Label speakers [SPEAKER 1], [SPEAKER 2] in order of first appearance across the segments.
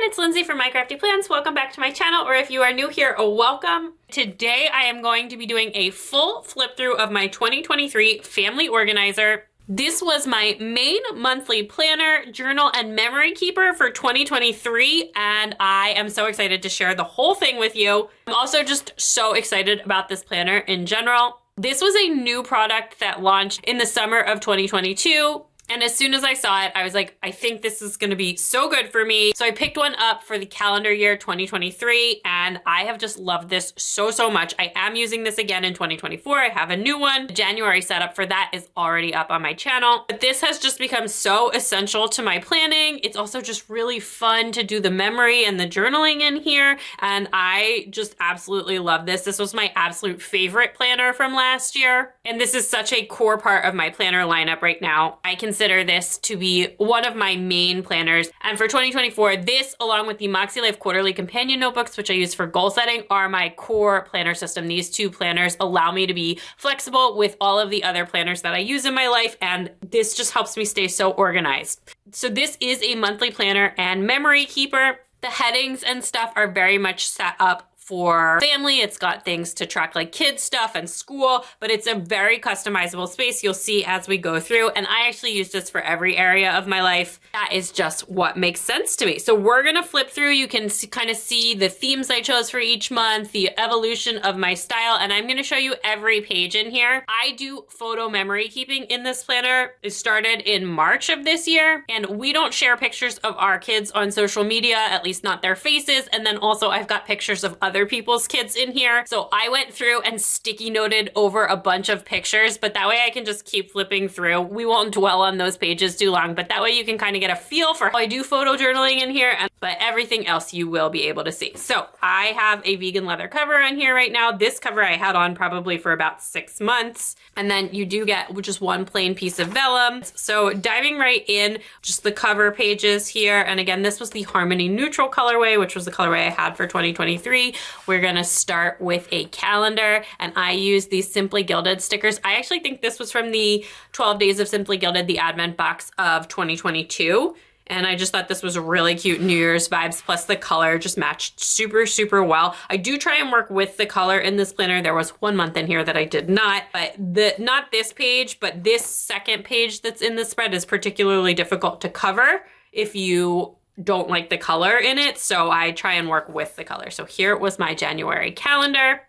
[SPEAKER 1] it's Lindsay from My Crafty Plans. Welcome back to my channel, or if you are new here, welcome. Today I am going to be doing a full flip through of my 2023 family organizer. This was my main monthly planner, journal, and memory keeper for 2023, and I am so excited to share the whole thing with you. I'm also just so excited about this planner in general. This was a new product that launched in the summer of 2022. And as soon as I saw it, I was like, I think this is gonna be so good for me. So I picked one up for the calendar year 2023, and I have just loved this so much. I am using this again in 2024. I have a new one. The January setup for that is already up on my channel. But this has just become so essential to my planning. It's also just really fun to do the memory and the journaling in here. And I just absolutely love this. This was my absolute favorite planner from last year. And this is such a core part of my planner lineup right now. I consider this to be one of my main planners. And for 2024, this, along with the Moxie Life Quarterly Companion Notebooks, which I use for goal setting, are my core planner system. These two planners allow me to be flexible with all of the other planners that I use in my life, and this just helps me stay so organized. So this is a monthly planner and memory keeper. The headings and stuff are very much set up for family. It's got things to track like kids stuff and school, but it's a very customizable space. You'll see as we go through, and I actually use this for every area of my life. That is just what makes sense to me. So we're gonna flip through. You can kind of see the themes I chose for each month, the evolution of my style, and I'm gonna show you every page in here. I do photo memory keeping in this planner. It started in March of this year, and we don't share pictures of our kids on social media, at least not their faces. And then also I've got pictures of other people's kids in here. So I went through and sticky noted over a bunch of pictures, but that way I can just keep flipping through. We won't dwell on those pages too long, but that way you can kind of get a feel for how I do photo journaling in here, but everything else you will be able to see. So I have a vegan leather cover on here right now. This cover I had on probably for about 6 months. And then you do get just one plain piece of vellum. So diving right in, just the cover pages here. And again, this was the Harmony Neutral colorway, which was the colorway I had for 2023. We're gonna start with a calendar, and I use these Simply Gilded stickers. I actually think this was from the 12 Days of Simply Gilded, the advent box of 2022. And I just thought this was really cute New Year's vibes, plus the color just matched super well. I do try and work with the color in this planner. There was one month in here that I did not, but not this page, but this second page that's in the spread is particularly difficult to cover if you don't like the color in it. So I try and work with the color. So here was my January calendar.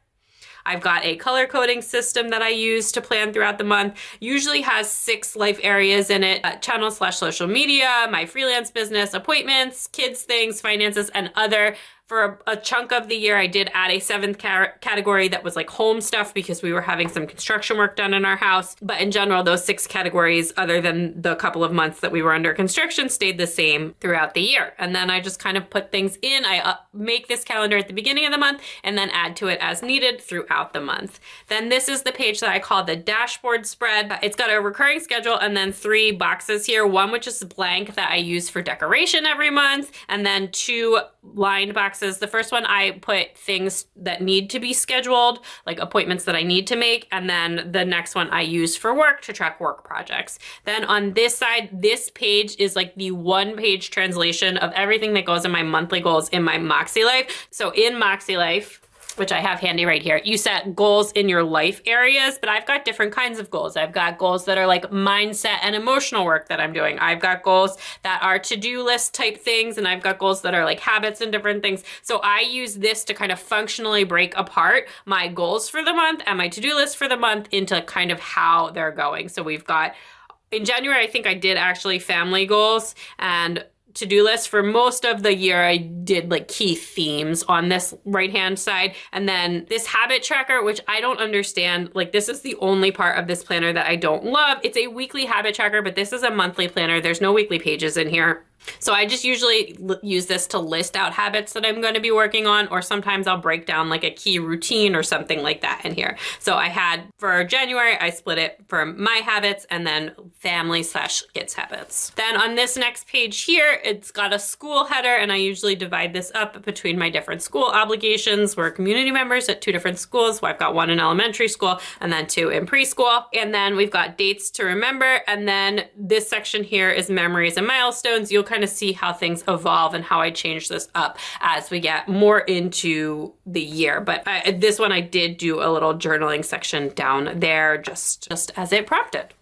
[SPEAKER 1] I've got a color coding system that I use to plan throughout the month. Usually has 6 life areas in it: channel/social media, my freelance business, appointments, kids things, finances, and other. For a chunk of the year, I did add a 7th category that was like home stuff because we were having some construction work done in our house. But in general, those 6 categories, other than the couple of months that we were under construction, stayed the same throughout the year. And then I just kind of put things in. I make this calendar at the beginning of the month and then add to it as needed throughout the month. Then this is the page that I call the dashboard spread. It's got a recurring schedule and then 3 boxes here. One which is blank that I use for decoration every month, and then 2 lined boxes. The first one I put things that need to be scheduled, like appointments that I need to make, and then the next one I use for work to track work projects. Then on this side, this page is like the 1-page translation of everything that goes in my monthly goals in my Moxie Life. So in Moxie Life, which I have handy right here, you set goals in your life areas, but I've got different kinds of goals. I've got goals that are like mindset and emotional work that I'm doing. I've got goals that are to-do list type things, and I've got goals that are like habits and different things. So I use this to kind of functionally break apart my goals for the month and my to-do list for the month into kind of how they're going. So we've got, in January, I think I did actually family goals and to-do list. For most of the year, I did like key themes on this right-hand side. And then this habit tracker, which I don't understand, like this is the only part of this planner that I don't love. It's a weekly habit tracker, but this is a monthly planner. There's no weekly pages in here. So I just usually use this to list out habits that I'm going to be working on, or sometimes I'll break down like a key routine or something like that in here. So I had, for January, I split it for my habits and then family/kids habits. Then on this next page here, it's got a school header, and I usually divide this up between my different school obligations. We're community members at 2 different schools. So I've got 1 in elementary school and then 2 in preschool. And then we've got dates to remember. And then this section here is memories and milestones. You'll kind of see how things evolve and how I change this up as we get more into the year. But this one I did do a little journaling section down there just as it prompted.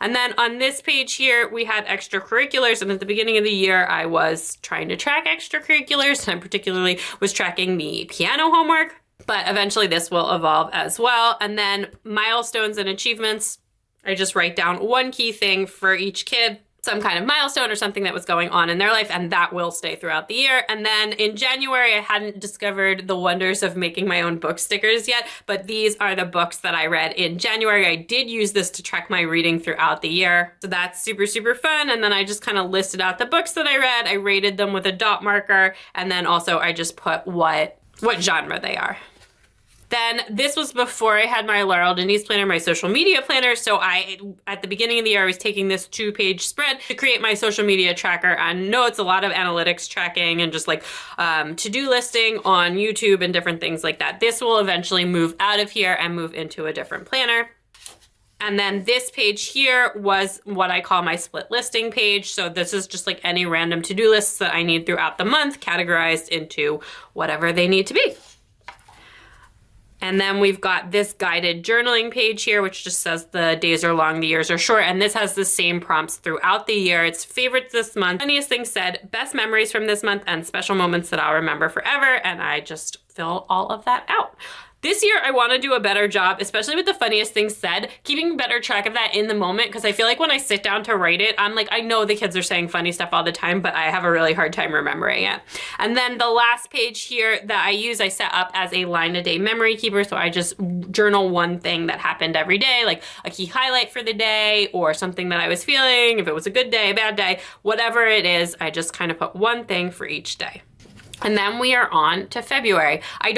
[SPEAKER 1] And then on this page here, we had extracurriculars. And at the beginning of the year, I was trying to track extracurriculars. And I particularly was tracking the piano homework. But eventually this will evolve as well. And then milestones and achievements. I just write down one key thing for each kid, some kind of milestone or something that was going on in their life, and that will stay throughout the year. And then in January, I hadn't discovered the wonders of making my own book stickers yet, but these are the books that I read in January. I did use this to track my reading throughout the year. So that's super, super fun. And then I just kind of listed out the books that I read. I rated them with a dot marker. And then also I just put what genre they are. Then this was before I had my Laurel Denise planner, my social media planner. So at the beginning of the year, I was taking this 2-page spread to create my social media tracker. And no, it's a lot of analytics tracking and just like to-do listing on YouTube and different things like that. This will eventually move out of here and move into a different planner. And then this page here was what I call my split listing page. So this is just like any random to-do lists that I need throughout the month, categorized into whatever they need to be. And then we've got this guided journaling page here, which just says the days are long, the years are short. And this has the same prompts throughout the year. It's favorites this month, funniest things said, best memories from this month, and special moments that I'll remember forever. And I just fill all of that out. This year, I want to do a better job, especially with the funniest things said, keeping better track of that in the moment, because I feel like when I sit down to write it, I'm like, I know the kids are saying funny stuff all the time, but I have a really hard time remembering it. And then the last page here that I set up as a line-a-day memory keeper, so I just journal one thing that happened every day, like a key highlight for the day, or something that I was feeling, if it was a good day, a bad day, whatever it is, I just kind of put one thing for each day. And then we are on to February. I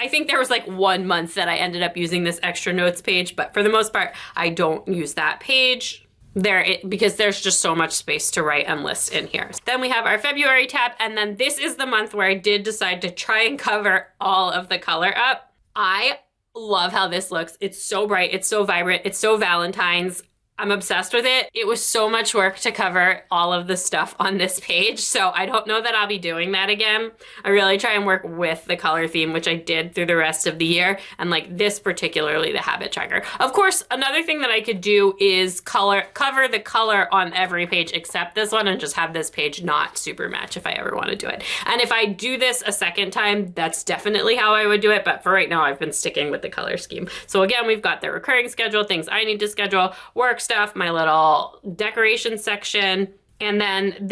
[SPEAKER 1] think there was like 1 month that I ended up using this extra notes page, but for the most part, I don't use that page because there's just so much space to write and list in here. Then we have our February tab, and then this is the month where I did decide to try and cover all of the color up. I love how this looks. It's so bright, it's so vibrant, it's so Valentine's. I'm obsessed with it. It was so much work to cover all of the stuff on this page, so I don't know that I'll be doing that again. I really try and work with the color theme, which I did through the rest of the year, and like this particularly, the habit tracker. Of course, another thing that I could do is cover the color on every page except this one and just have this page not super match if I ever want to do it. And if I do this a second time, that's definitely how I would do it, but for right now, I've been sticking with the color scheme. So again, we've got the recurring schedule, things I need to schedule, work stuff, my little decoration section. And then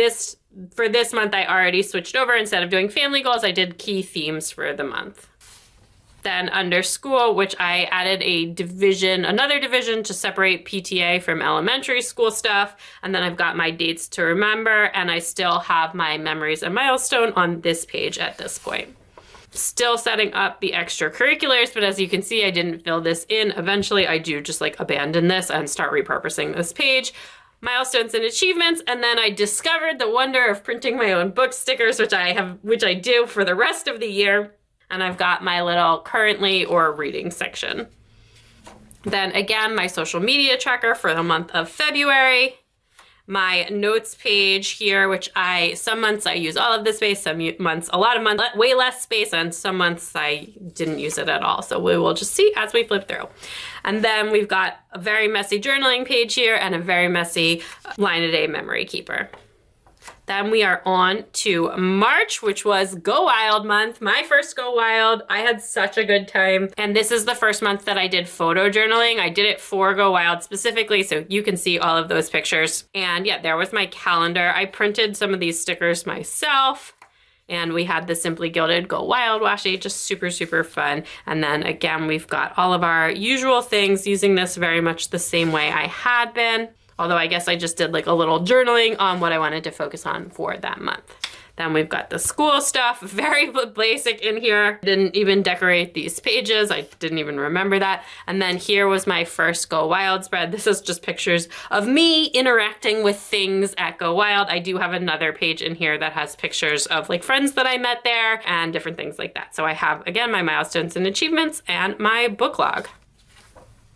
[SPEAKER 1] for this month, I already switched over. Instead of doing family goals, I did key themes for the month. Then under school, which I added another division to separate PTA from elementary school stuff. And then I've got my dates to remember, and I still have my memories and milestone on this page at this point. Still setting up the extracurriculars, but as you can see, I didn't fill this in. Eventually, I do just like abandon this and start repurposing this page. Milestones and achievements, and then I discovered the wonder of printing my own book stickers, which I do for the rest of the year. And I've got my little currently or reading section. Then again, my social media tracker for the month of February. My notes page here, which some months I use all of the space, some months, a lot of months, way less space, and some months I didn't use it at all. So we will just see as we flip through. And then we've got a very messy journaling page here and a very messy line-a-day memory keeper. Then we are on to March, which was Go Wild month. My first Go Wild. I had such a good time. And this is the first month that I did photo journaling. I did it for Go Wild specifically, so you can see all of those pictures. And yeah, there was my calendar. I printed some of these stickers myself. And we had the Simply Gilded Go Wild washi, just super, super fun. And then again, we've got all of our usual things, using this very much the same way I had been. Although I guess I just did like a little journaling on what I wanted to focus on for that month. Then we've got the school stuff, very basic in here. Didn't even decorate these pages. I didn't even remember that. And then here was my first Go Wild spread. This is just pictures of me interacting with things at Go Wild. I do have another page in here that has pictures of like friends that I met there and different things like that. So I have, again, my milestones and achievements and my book log.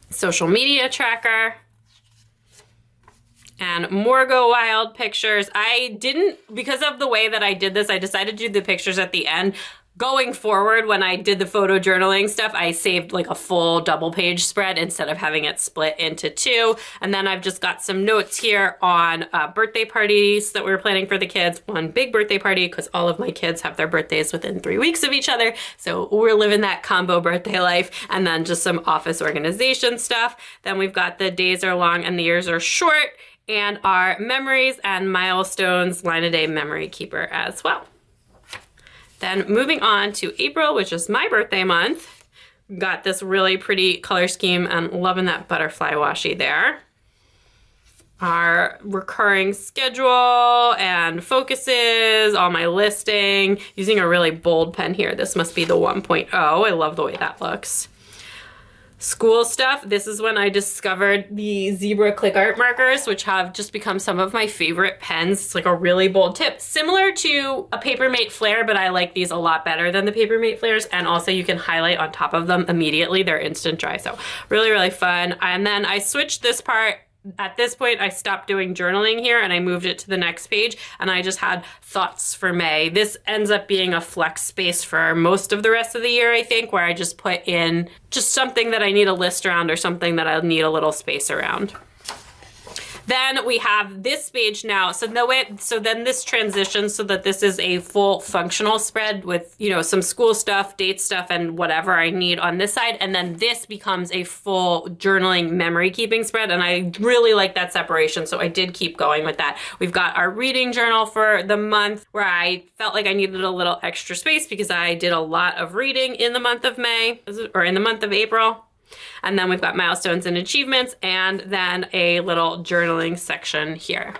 [SPEAKER 1] Social media tracker. and more Go Wild pictures. I didn't, because of the way that I did this, I decided to do the pictures at the end. Going forward, when I did the photo journaling stuff, I saved like a full double page spread instead of having it split into two. And then I've just got some notes here on birthday parties that we were planning for the kids. One big birthday party, because all of my kids have their birthdays within 3 weeks of each other. So we're living that combo birthday life. And then just some office organization stuff. Then we've got the days are long and the years are short, and our memories and milestones line a day memory keeper as well. Then moving on to April, which is my birthday month. Got this really pretty color scheme and loving that butterfly washi there. Our recurring schedule and focuses, all my listing, using a really bold pen here. This must be the 1.0. I love the way that looks. School stuff. This is when I discovered the zebra click art markers, which have just become some of my favorite pens. It's like a really bold tip, similar to a Papermate Flare, but I like these a lot better than the Papermate Flares. And also you can highlight on top of them immediately. They're instant dry. So really, really fun. And then I switched this part. At this point, I stopped doing journaling here and I moved it to the next page, and I just had thoughts for May. This ends up being a flex space for most of the rest of the year, I think, where I just put in just something that I need a list around or something that I need a little space around. Then we have this page now. So then this transitions so that this is a full functional spread with, you know, some school stuff, date stuff, and whatever I need on this side. And then this becomes a full journaling memory keeping spread. And I really like that separation. So I did keep going with that. We've got our reading journal for the month, where I felt like I needed a little extra space because I did a lot of reading in the month of May, or in the month of April. And then we've got milestones and achievements, and then a little journaling section here.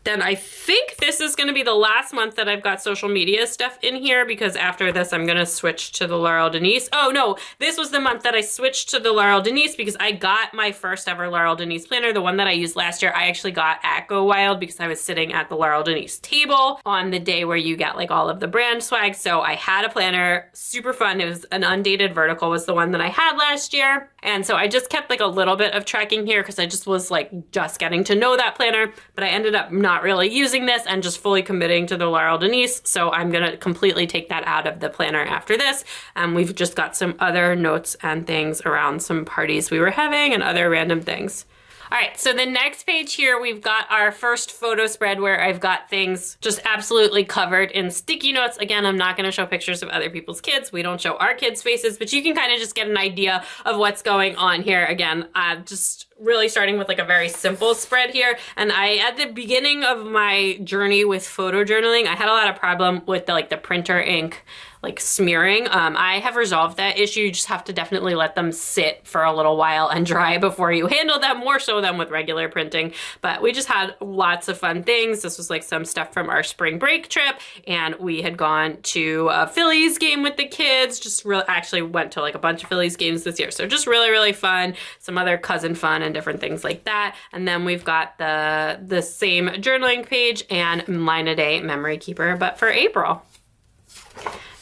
[SPEAKER 1] Then I think this is going to be the last month that I've got social media stuff in here, because after this I'm going to switch to the Laurel Denise. Oh no, this was the month that I switched to the Laurel Denise because I got my first ever Laurel Denise planner, the one that I used last year. I actually got at Go Wild because I was sitting at the Laurel Denise table on the day where you get like all of the brand swag. So I had a planner, super fun. It was an undated vertical, was the one that I had last year. And so I just kept like a little bit of tracking here because I just was like just getting to know that planner, but I ended up not really using this and just fully committing to the Laurel Denise. So I'm gonna completely take that out of the planner after this. We've just got some other notes and things around some parties we were having and other random things. All right, so the next page here, we've got our first photo spread where I've got things just absolutely covered in sticky notes. Again, I'm not gonna show pictures of other people's kids. We don't show our kids' faces, but you can kind of just get an idea of what's going on here. Again, just really starting with like a very simple spread here. And at the beginning of my journey with photo journaling, I had a lot of problem with the printer ink like smearing. I have resolved that issue. You just have to definitely let them sit for a little while and dry before you handle them, more so than with regular printing. But we just had lots of fun things. This was like some stuff from our spring break trip, and we had gone to a Phillies game with the kids. Actually went to like a bunch of Phillies games this year. So just really, really fun. Some other cousin fun and different things like that. And then we've got the same journaling page and line a day memory keeper, but for April.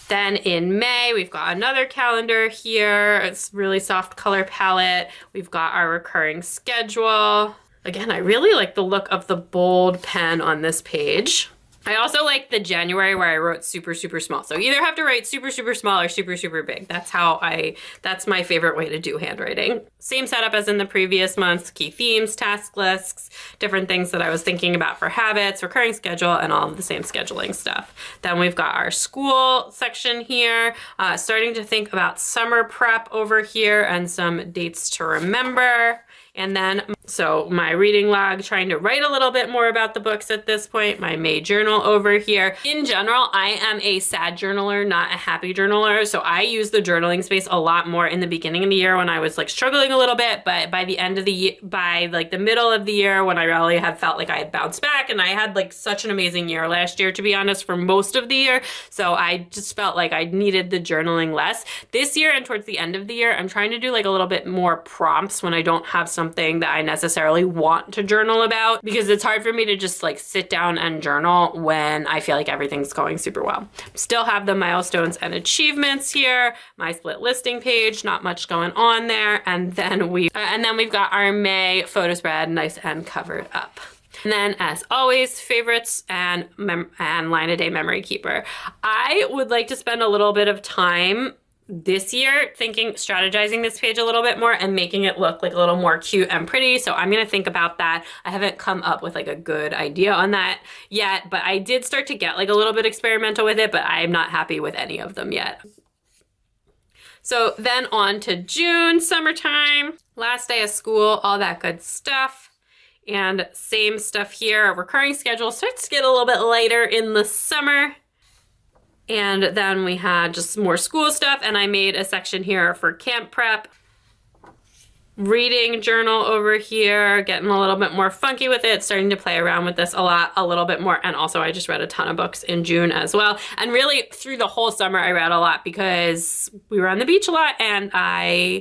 [SPEAKER 1] Then in May, we've got another calendar here. It's really soft color palette. We've got our recurring schedule. Again, I really like the look of the bold pen on this page. I also like the January where I wrote super, super small. So you either have to write super, super small or super, super big. That's my favorite way to do handwriting. Same setup as in the previous months, key themes, task lists, different things that I was thinking about for habits, recurring schedule, and all of the same scheduling stuff. Then we've got our school section here, starting to think about summer prep over here and some dates to remember. And then, so my reading log, trying to write a little bit more about the books at this point, my May journal over here. In general, I am a sad journaler, not a happy journaler. So I use the journaling space a lot more in the beginning of the year when I was like struggling a little bit, but by the end of the year, by like the middle of the year when I really had felt like I had bounced back, and I had like such an amazing year last year, to be honest, for most of the year. So I just felt like I needed the journaling less. This year and towards the end of the year, I'm trying to do like a little bit more prompts when I don't have something that I necessarily want to journal about, because it's hard for me to just like sit down and journal when I feel like everything's going super well. Still have the milestones and achievements here, my split listing page, not much going on there, and then we've got our May photo spread, nice and covered up. And then, as always, favorites and line of day memory keeper. I would like to spend a little bit of time this year strategizing this page a little bit more and making it look like a little more cute and pretty. So I'm going to think about that. I haven't come up with like a good idea on that yet, but I did start to get like a little bit experimental with it, but I'm not happy with any of them yet. So then on to June, summertime, last day of school, all that good stuff. And same stuff here, recurring schedule starts to get a little bit lighter in the summer. And then we had just more school stuff, and I made a section here for camp prep. Reading journal over here, getting a little bit more funky with it, starting to play around with this a little bit more. And also I just read a ton of books in June as well. And really through the whole summer I read a lot because we were on the beach a lot, and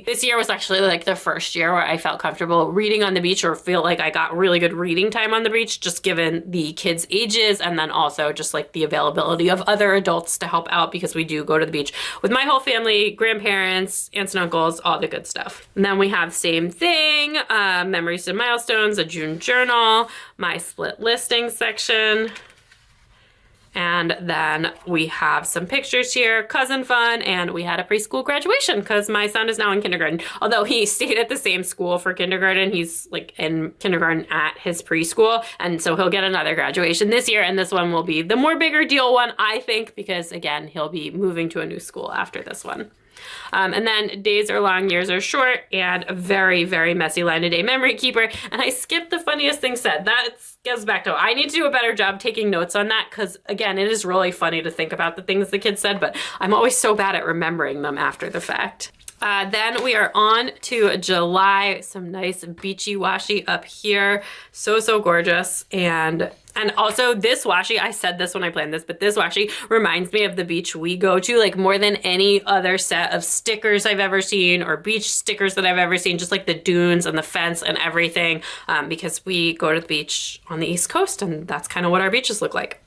[SPEAKER 1] this year was actually like the first year where I felt comfortable reading on the beach, or feel like I got really good reading time on the beach, just given the kids' ages, and then also just like the availability of other adults to help out, because we do go to the beach with my whole family, grandparents, aunts and uncles, all the good stuff. And then we have same thing, memories and milestones, a June journal, my split listing section, and then we have some pictures here, cousin fun, and we had a preschool graduation because my son is now in kindergarten. Although he stayed at the same school for kindergarten, he's like in kindergarten at his preschool, and so he'll get another graduation this year, and this one will be the more bigger deal one, I think, because again, he'll be moving to a new school after this one. And then days are long, years are short, and a very, very messy line of day memory keeper. And I skipped the funniest thing said. That goes back to, I need to do a better job taking notes on that, because again, it is really funny to think about the things the kids said, but I'm always so bad at remembering them after the fact. Then we are on to July, some nice beachy washi up here. So, so gorgeous. And also this washi, I said this when I planned this, but this washi reminds me of the beach we go to, like more than any other set of stickers I've ever seen, or beach stickers that I've ever seen, just like the dunes and the fence and everything, because we go to the beach on the East Coast, and that's kind of what our beaches look like.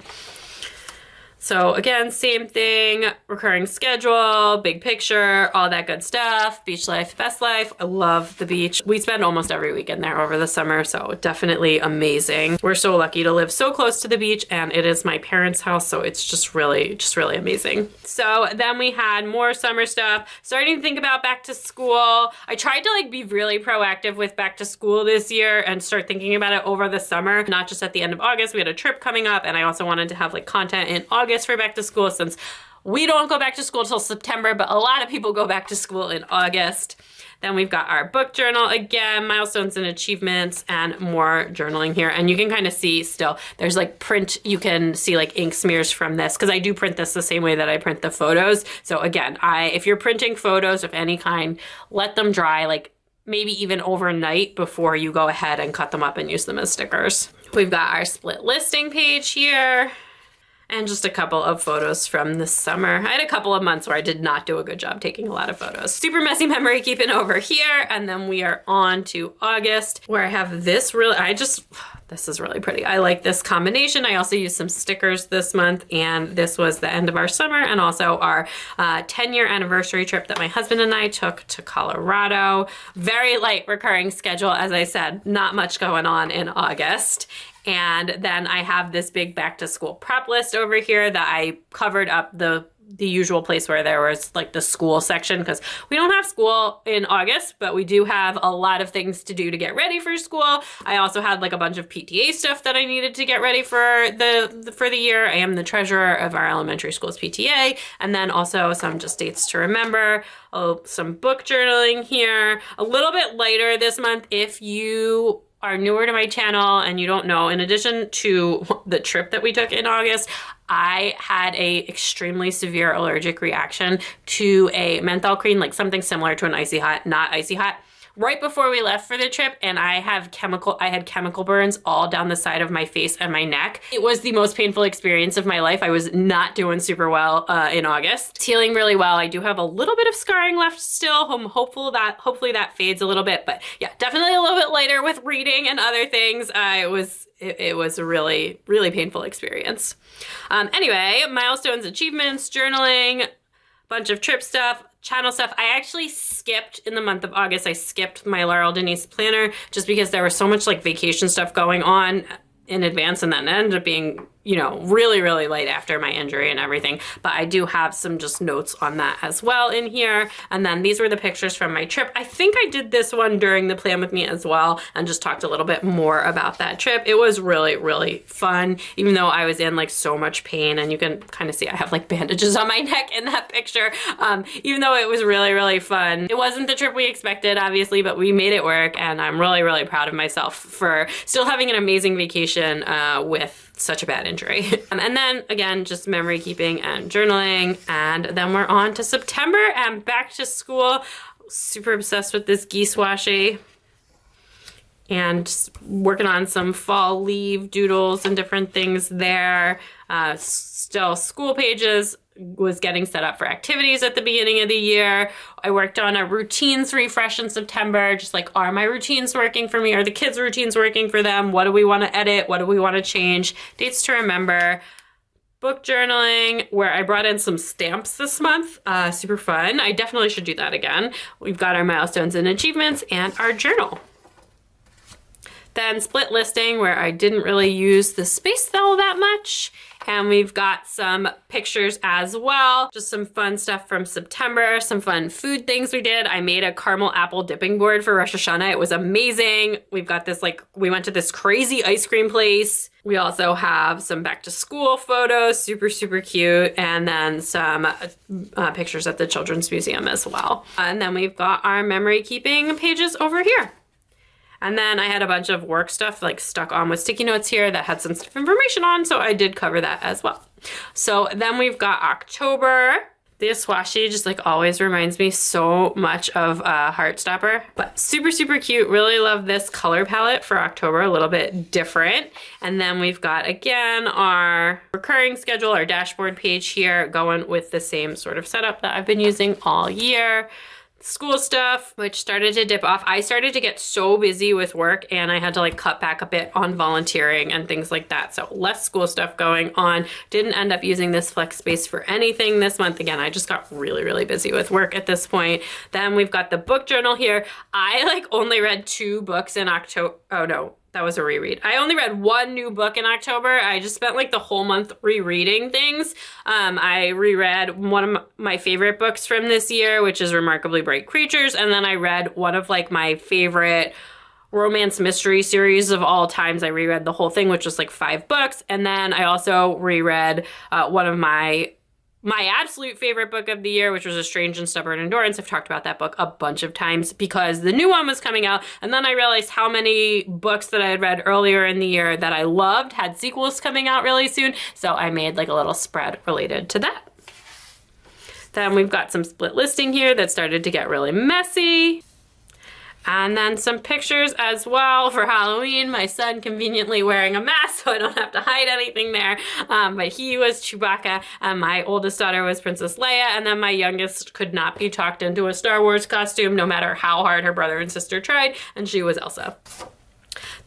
[SPEAKER 1] So again, same thing, recurring schedule, big picture, all that good stuff, beach life, best life. I love the beach. We spend almost every weekend there over the summer, so definitely amazing. We're so lucky to live so close to the beach, and it is my parents' house, so it's just really amazing. So then we had more summer stuff, starting to think about back to school. I tried to like be really proactive with back to school this year and start thinking about it over the summer, not just at the end of August. We had a trip coming up, and I also wanted to have like content in August for back to school, since we don't go back to school till September, but a lot of people go back to school in August. Then we've got our book journal again, milestones and achievements, and more journaling here. And you can kind of see still, there's like print, you can see like ink smears from this, because I do print this the same way that I print the photos. So again, if you're printing photos of any kind, let them dry, like maybe even overnight before you go ahead and cut them up and use them as stickers. We've got our split listing page here, and just a couple of photos from the summer. I had a couple of months where I did not do a good job taking a lot of photos. Super messy memory keeping over here. And then we are on to August, where I have this this is really pretty. I like this combination. I also used some stickers this month, and this was the end of our summer and also our 10-year anniversary trip that my husband and I took to Colorado. Very light recurring schedule, as I said, not much going on in August. And then I have this big back to school prep list over here that I covered up the usual place where there was like the school section, because we don't have school in August, but we do have a lot of things to do to get ready for school. I also had like a bunch of PTA stuff that I needed to get ready for the year. I am the treasurer of our elementary school's PTA, and then also some just dates to remember. Some book journaling here. A little bit lighter this month if you are newer to my channel and you don't know, in addition to the trip that we took in August, I had a extremely severe allergic reaction to a menthol cream, like something similar to an Icy Hot, not Icy Hot, right before we left for the trip, and I had chemical burns all down the side of my face and my neck. It was the most painful experience of my life. I was not doing super well in August. It's healing really well. I do have a little bit of scarring left still. I'm hopefully that fades a little bit, but yeah, definitely a little bit lighter with reading and other things. It was a really, really painful experience. Anyway, milestones, achievements, journaling, bunch of trip stuff, channel stuff. I actually skipped in the month of August. I skipped my Laurel Denise planner just because there was so much like vacation stuff going on in advance, and then it ended up being, you know, really, really late after my injury and everything. But I do have some just notes on that as well in here. And then these were the pictures from my trip. I think I did this one during the plan with me as well and just talked a little bit more about that trip. It was really, really fun, even though I was in like so much pain, and you can kind of see I have like bandages on my neck in that picture. Even though it was really, really fun. It wasn't the trip we expected, obviously, but we made it work, and I'm really, really proud of myself for still having an amazing vacation with such a bad injury. And then again, just memory keeping and journaling. And then we're on to September and back to school. Super obsessed with this geese washi and just working on some fall leave doodles and different things there. Still school pages, was getting set up for activities at the beginning of the year. I worked on a routines refresh in September, just like, are my routines working for me? Are the kids' routines working for them? What do we want to edit? What do we want to change? Dates to remember. Book journaling, where I brought in some stamps this month. Super fun. I definitely should do that again. We've got our milestones and achievements and our journal. Then split listing, where I didn't really use the space all that much. And we've got some pictures as well. Just some fun stuff from September, some fun food things we did. I made a caramel apple dipping board for Rosh Hashanah. It was amazing. We've got this, like, we went to this crazy ice cream place. We also have some back to school photos, super, super cute. And then some pictures at the Children's Museum as well. And then we've got our memory keeping pages over here. And then I had a bunch of work stuff like stuck on with sticky notes here that had some stuff information on, so I did cover that as well. So then we've got October. This washi just like always reminds me so much of Heartstopper, but super, super cute. Really love this color palette for October, a little bit different. And then we've got, again, our recurring schedule, our dashboard page here, going with the same sort of setup that I've been using all year. School stuff, which started to dip off. I started to get so busy with work, and I had to like cut back a bit on volunteering and things like that. So less school stuff going on. Didn't end up using this flex space for anything this month. Again, I just got really, really busy with work at this point. Then we've got the book journal here. I like only read 2 books in October. Oh no, that was a reread. I only read 1 new book in October. I just spent like the whole month rereading things. I reread one of my favorite books from this year, which is Remarkably Bright Creatures. And then I read one of like my favorite romance mystery series of all times. I reread the whole thing, which was like 5 books. And then I also reread one of my absolute favorite book of the year, which was A Strange and Stubborn Endurance. I've talked about that book a bunch of times because the new one was coming out, and then I realized how many books that I had read earlier in the year that I loved had sequels coming out really soon, so I made like a little spread related to that. Then we've got some split listing here that started to get really messy. And then some pictures as well for Halloween. My son conveniently wearing a mask, so I don't have to hide anything there. But he was Chewbacca, and my oldest daughter was Princess Leia, and then my youngest could not be talked into a Star Wars costume no matter how hard her brother and sister tried, and she was Elsa.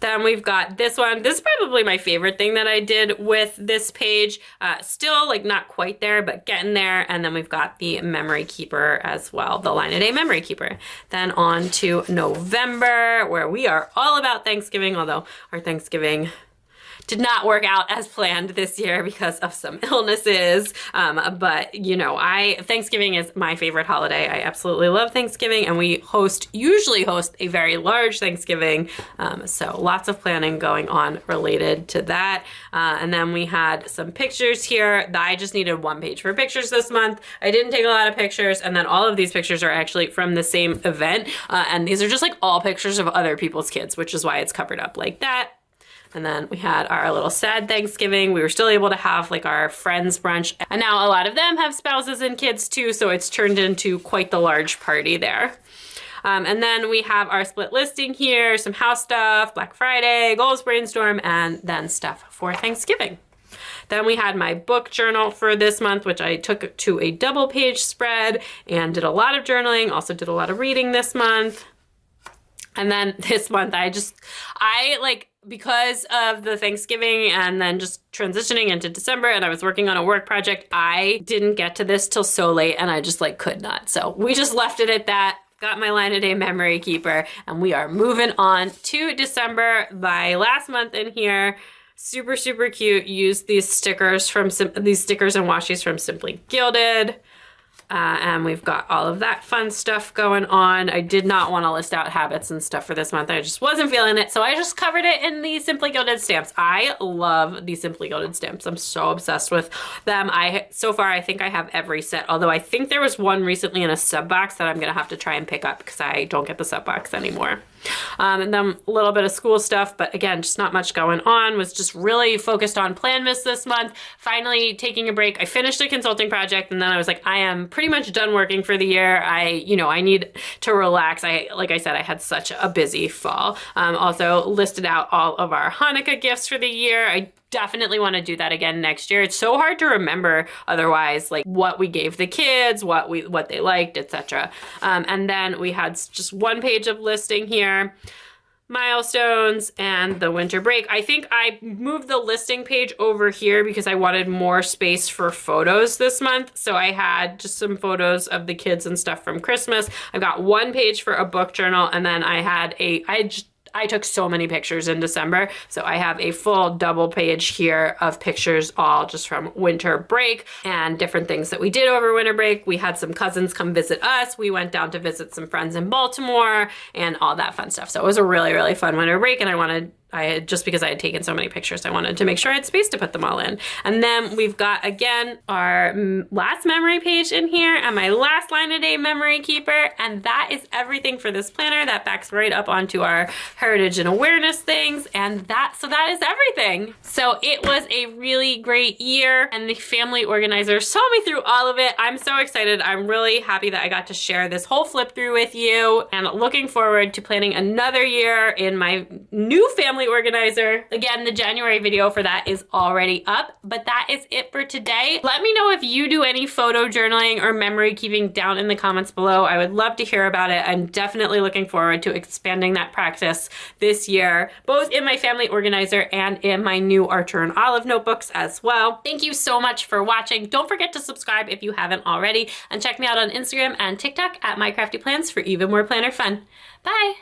[SPEAKER 1] Then we've got this one. This is probably my favorite thing that I did with this page. Still like not quite there, but getting there. And then we've got the memory keeper as well, the line a day memory keeper. Then on to November, where we are all about Thanksgiving, although our Thanksgiving did not work out as planned this year because of some illnesses. But you know, Thanksgiving is my favorite holiday. I absolutely love Thanksgiving, and we usually host a very large Thanksgiving. So lots of planning going on related to that. And then we had some pictures here. I just needed 1 page for pictures this month. I didn't take a lot of pictures, and then all of these pictures are actually from the same event. And these are just like all pictures of other people's kids, which is why it's covered up like that. And then we had our little sad Thanksgiving. We were still able to have like our friends brunch. And now a lot of them have spouses and kids too, so it's turned into quite the large party there. And then we have our split listing here, some house stuff, Black Friday, goals brainstorm, and then stuff for Thanksgiving. Then we had my book journal for this month, which I took to a double page spread and did a lot of journaling, also did a lot of reading this month. And then this month because of the Thanksgiving and then just transitioning into December and I was working on a work project, I didn't get to this till so late and I just could not. So we just left it at that. Got my line a day memory keeper and we are moving on to December. My last month in here, super, super cute. Used these stickers and washies from Simply Gilded. And we've got all of that fun stuff going on. I did not want to list out habits and stuff for this month. I just wasn't feeling it. So I just covered it in the Simply Gilded stamps. I love these Simply Gilded stamps. I'm so obsessed with them. So far, I think I have every set. Although I think there was one recently in a sub box that I'm going to have to try and pick up because I don't get the sub box anymore. And then a little bit of school stuff, but again, just not much going on. Was just really focused on Plan Miss this month. Finally taking a break. I finished a consulting project and then I was like, I am pretty much done working for the year. I need to relax. Like I said, I had such a busy fall. Also listed out all of our Hanukkah gifts for the year. I definitely want to do that again next year. It's so hard to remember otherwise, what we gave the kids, what they liked, etc. And then we had just one page of listing here, milestones, and the winter break. I think I moved the listing page over here because I wanted more space for photos this month. So I had just some photos of the kids and stuff from Christmas. I've got one page for a book journal, and then I took so many pictures in December, so I have a full double page here of pictures all just from winter break and different things that we did over winter break. We had some cousins come visit us. We went down to visit some friends in Baltimore and all that fun stuff. So it was a really, really fun winter break, and just because I had taken so many pictures, I wanted to make sure I had space to put them all in. And then we've got, again, our last memory page in here and my last line a day memory keeper. And that is everything for this planner. That backs right up onto our heritage and awareness things. And that is everything. So it was a really great year and the family organizer saw me through all of it. I'm so excited. I'm really happy that I got to share this whole flip through with you and looking forward to planning another year in my new family organizer. Again, the January video for that is already up, but that is it for today. Let me know if you do any photo journaling or memory keeping down in the comments below. I would love to hear about it. I'm definitely looking forward to expanding that practice this year, both in my family organizer and in my new Archer and Olive notebooks as well. Thank you so much for watching. Don't forget to subscribe if you haven't already, and check me out on Instagram and TikTok at My Crafty Plans for even more planner fun. Bye!